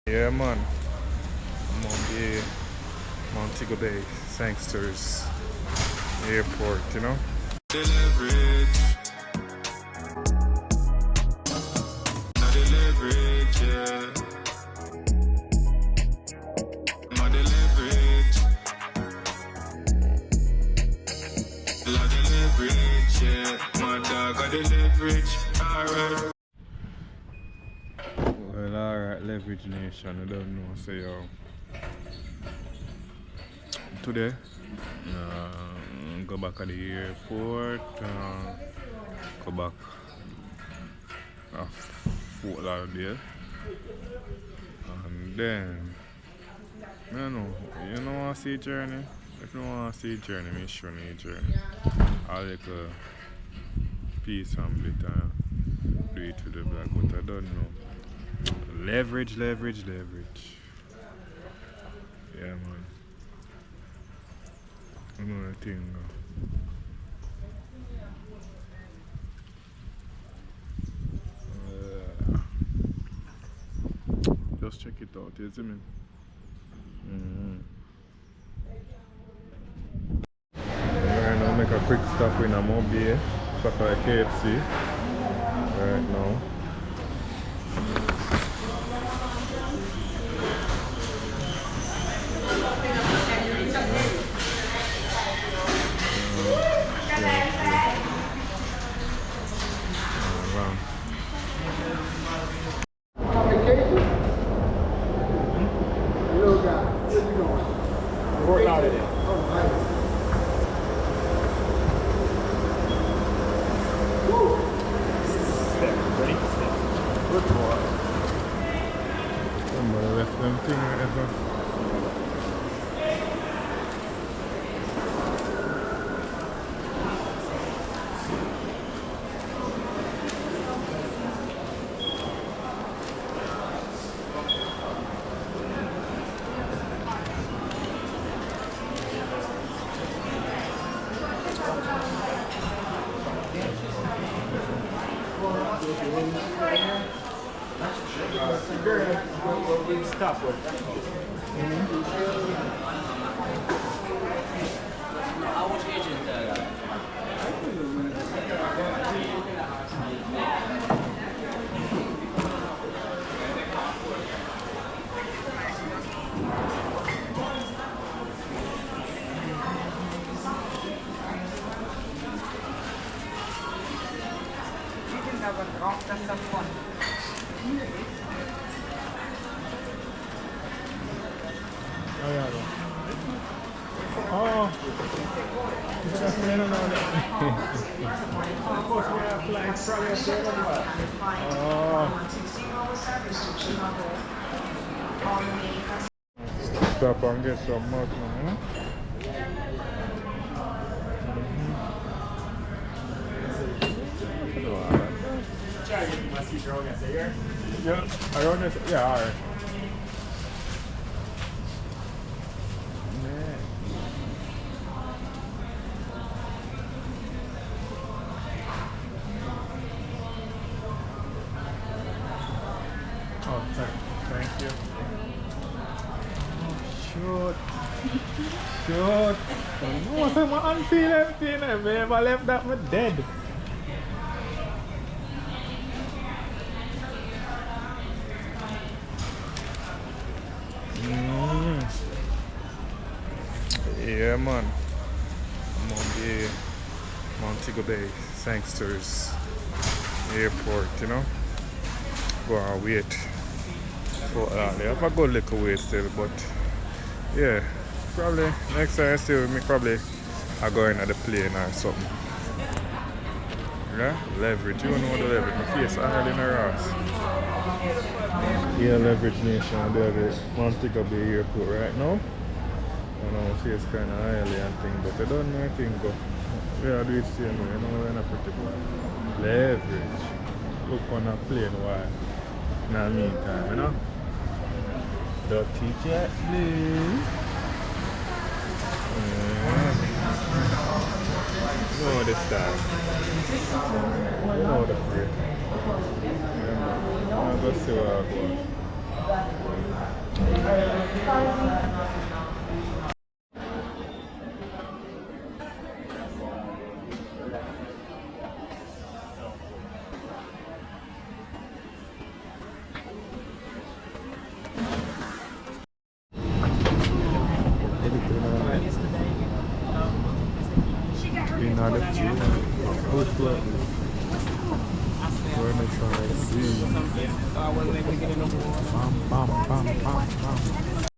Yeah, man. I'm on the Montego Bay Sangsters Airport, you know? The leverage. The leverage, yeah. I'm the leverage. Like the leverage, yeah. My dog got the leverage. Alright. Well, alright, Leverage Nation, I don't know, so yo. Today, go back at the airport, go back Fort Lauderdale, and then, I don't know, you know want to see journey? If you want to see journey, me show me journey. I'll like a piece and bit and do it to the black, but I don't know. Leverage. Yeah, man. I know the thing. Just check it out, you see me? Right now, make a quick stop in a Mobile, stop at KFC. Right now. Little guy, where you going? Fort Lauderdale. Oh, nice. Step. Ready? Step. Good boy. Somebody left them thing right there. We'll stop with. Aber braucht das davon. Oh, yeah. Oh. Stop and get some mud, man. Try to get my seat wrong, I say here. Yeah, I don't know. Yeah, alright. Oh, thank you. Shoot. No, so my unfeel empty, if I ever left that, I'm dead. Yeah, man. I'm on the Montego Bay Sangsters Airport, you know. Go and wait for that. I have a good little wait still, but yeah, probably next time I see me, probably I go in at the plane or something. Yeah, Leverage. You know the leverage. My face hard in her ass. Yeah, Leverage Nation. They're the Montego Bay Airport right now. I know my face kind of highly and thing, but I don't know anything. But yeah, I do it same way. You know, we're not pretty good. Leverage. Look on a plane while. In the meantime, you know. Dirty jet blue. You know the style. You know the freak. Yeah, man. I'll go see where I go. Bam, bam, bam, bam, bam.